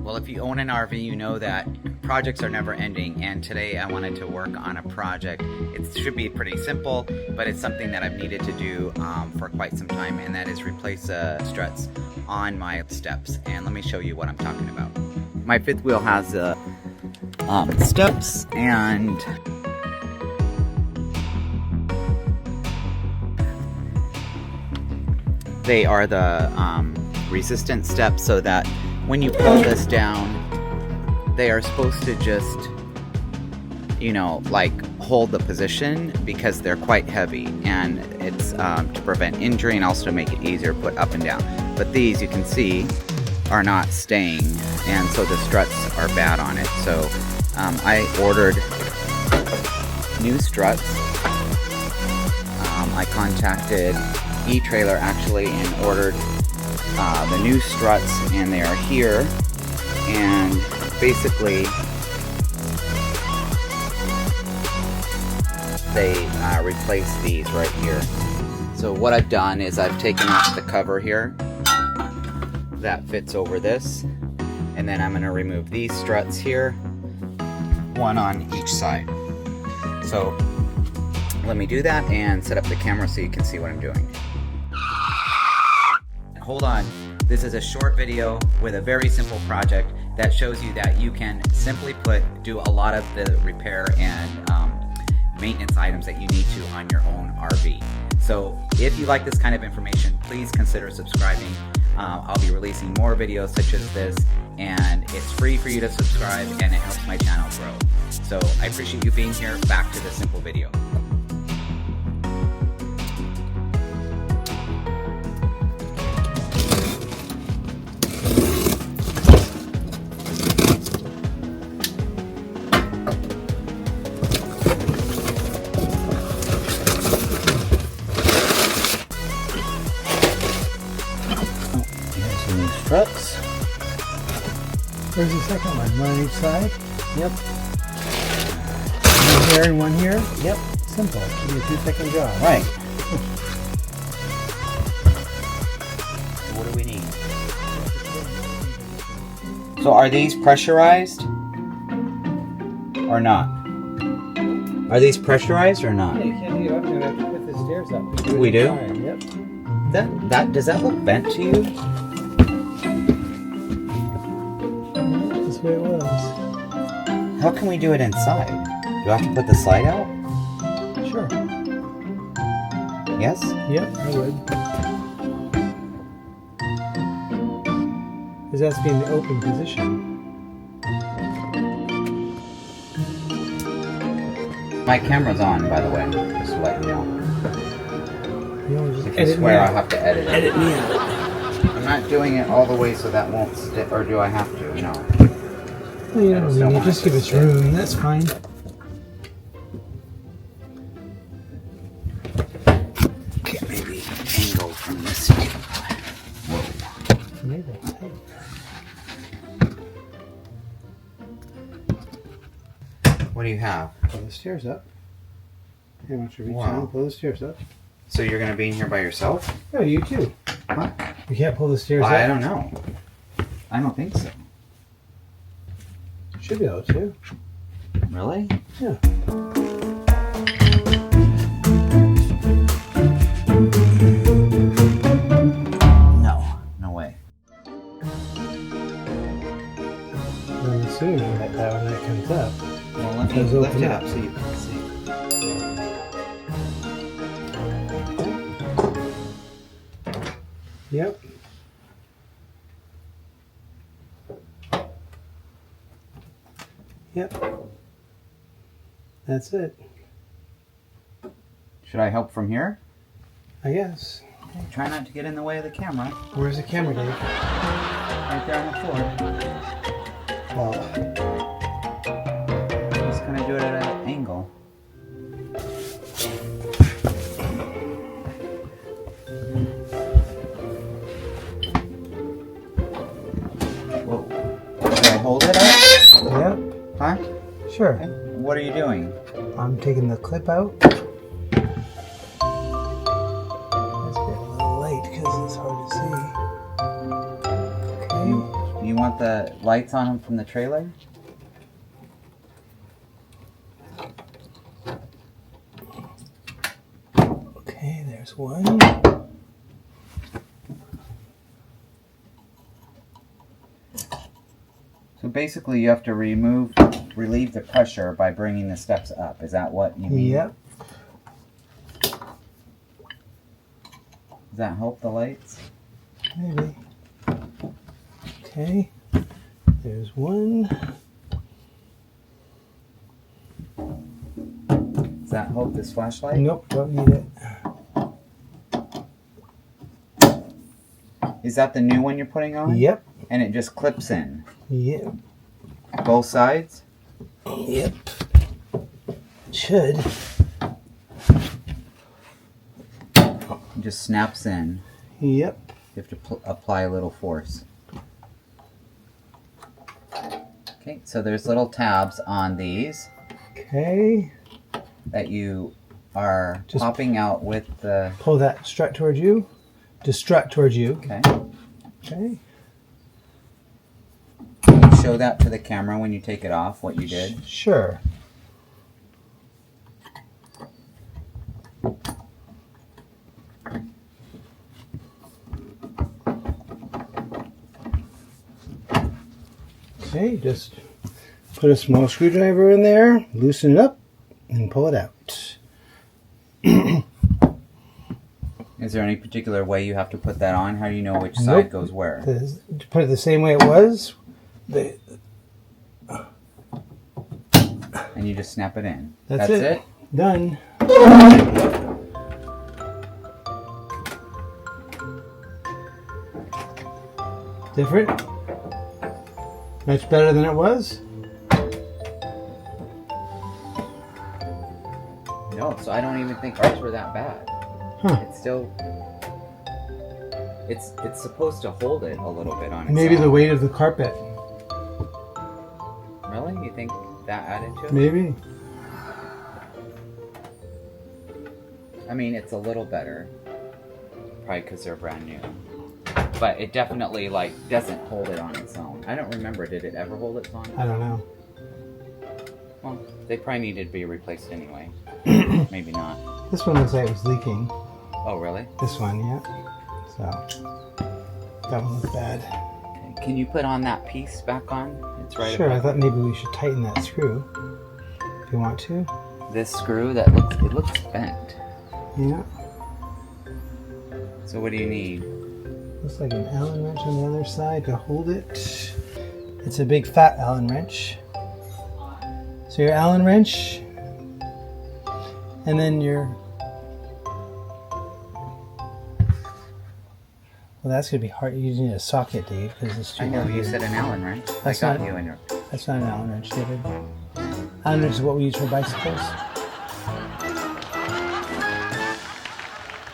Well, if you own an RV, you know that projects are never ending, and today I wanted to work on a project. It should be pretty simple, but it's something that I've needed to do for quite some time, and that is replace struts on my steps. And let me show you what I'm talking about. My fifth wheel has steps, and they are the resistant steps, so that when you pull this down, they are supposed to just, you know, like hold the position because they're quite heavy, and it's to prevent injury and also to make it easier to put up and down. But these, you can see, are not staying, and so the struts are bad on it. So I ordered new struts. I contacted E-Trailer actually and ordered the new struts, and they are here. And basically they replace these right here. So what I've done is I've taken off the cover here that fits over this, and then I'm going to remove these struts here, one on each side. So let me do that and set up the camera so you can see what I'm doing. Hold on, this is a short video with a very simple project that shows you that you can simply do a lot of the repair and maintenance items that you need to on your own RV. So if you like this kind of information, please consider subscribing. I'll be releasing more videos such as this, and it's free for you to subscribe, and it helps my channel grow. So I appreciate you being here. Back to the simple video. Struts. Where's the second one? One on each side? Yep. One here and one here? Yep. Simple. Should be a 2-second job. Right. What do we need? So are these pressurized or not? Are these pressurized or not? Yeah, you can't do it up there. You have to put the stairs up. We do? Yep. Does that look bent to you? That's the way it was. How can we do it inside? Do I have to put the slide out? Sure. Yes? Yep, I would. Because that's being the open position. My camera's on, by the way, just to let you know. If you swear, I'll have to edit it. Edit me out. I'm not doing it all the way so that won't stick, or do I have to? No. Well, you don't need it. Just give us room. That's fine. Okay, maybe angle from this view. Whoa. Maybe. What do you have? Pull the stairs up. Hey, why don't you reach Wow. down, pull the stairs up. So you're going to be in here by yourself? Oh, you too. What? You can't pull the stairs up? I don't know. I don't think so. Should be able to. Really? Yeah. No way. I'm assuming that when that comes up. Well, let me Those lift open it up. up so you can see. Yep. Yep. That's it. Should I help from here? I guess. Okay, try not to get in the way of the camera. Where's the camera, Dave? Right there on the floor. Well, Just gonna do it at an angle. Whoa. Should I hold it up? yeah. Huh? Sure. Okay. What are you doing? I'm taking the clip out. That's getting a little light because it's hard to see. Okay. You want want the lights on them from the trailer? Okay, there's one. So basically you have to relieve the pressure by bringing the steps up. Is that what you mean? Yep. Does that help the lights? Maybe. Okay. There's one. Does that help this flashlight? Nope, don't need it. Is that the new one you're putting on? Yep. And it just clips in? Yep. Both sides? Yep. Should. It just snaps in. Yep. You have to apply a little force. Okay, so there's little tabs on these Okay. that you are Just popping out with the... Pull that strut towards you. To strut towards you. Okay. Okay. Can you show that to the camera when you take it off, what you did? Sure. Okay, just put a small screwdriver in there, loosen it up, and pull it out. Is there any particular way you have to put that on? How do you know which side Nope. goes where? To put it the same way it was. And you just snap it in. That's it. Done. Different? Much better than it was? No, so I don't even think ours were that bad. Huh. It's still... It's supposed to hold it a little bit on its Maybe own. the weight of the carpet. Really? You think that added to it? Maybe. I mean, it's a little better. Probably because they're brand new. But it definitely, like, doesn't hold it on its own. I don't remember. Did it ever hold its own? I don't know. Well, they probably needed to be replaced anyway. Maybe not. This one looks like it was leaking. Oh, really? This one, yeah. So, that one looks bad. Okay. Can you put on that piece back on? It's right Sure, I above. thought maybe we should tighten that screw. If you want to. This screw, that looks bent. Yeah. So what do you need? Looks like an Allen wrench on the other side to hold it. It's a big fat Allen wrench. So your Allen wrench, and then your... Well, that's going to be hard. You need a socket, Dave, because it's too I know heavy. you said an Allen wrench. That's I got not- you in your... That's not an Allen wrench, David. Allen wrench is what we use for bicycles.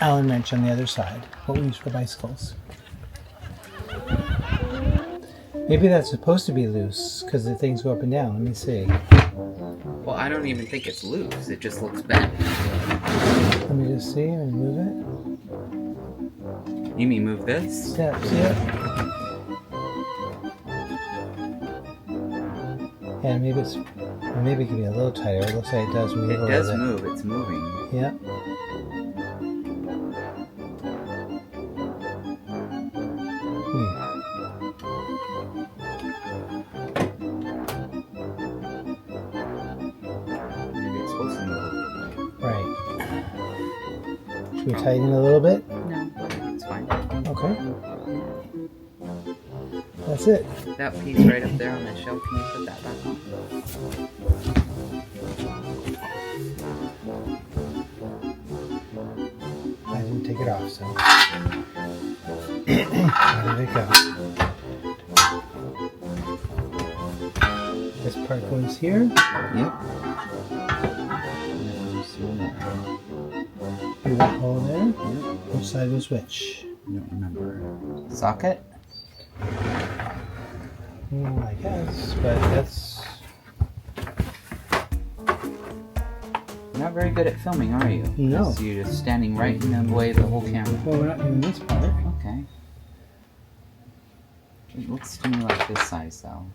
Allen wrench on the other side, what we use for bicycles. Maybe that's supposed to be loose because the things go up and down. Let me see. Well, I don't even think it's loose. It just looks bent. Let me just see and move You mean move this? it. Steps, yep. Yeah, maybe it can be a little tighter. It looks like it does move a It little does bit. move. It's moving. Yep. Maybe it's supposed to move a little bit. Right. Should we tighten it a little bit? No, it's fine. Okay. That's it. That piece right up there on the shelf, can you put that back on? I didn't take it off, so. Where did it go? This part goes here. Yep. Through that hole there. Yep. Which side was which? I don't remember. Socket? I guess, but that's... You're not very good at filming, are you? No. 'Cause you're just standing right in the way of the whole camera. Well, we're not doing this part. Okay. It looks to me like this size though.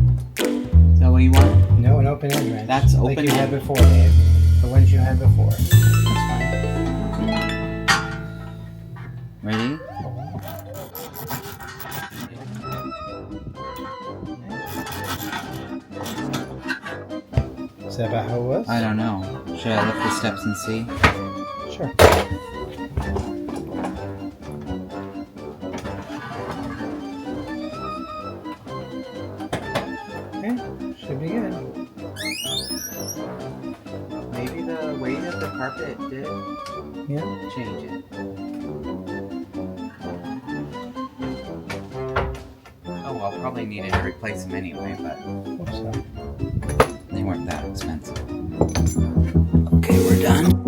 Is that what you want? No, an open end wrench. That's like open you had end. before, Dave. The ones you had before. That's fine. Ready? Is that about how it was? I don't know. Should I lift the steps and see? Sure. Okay, should be good. Maybe the weight of the carpet did Yeah. change it. Oh, I'll probably need to replace them anyway, but Hope so. they weren't that expensive. Okay, we're done.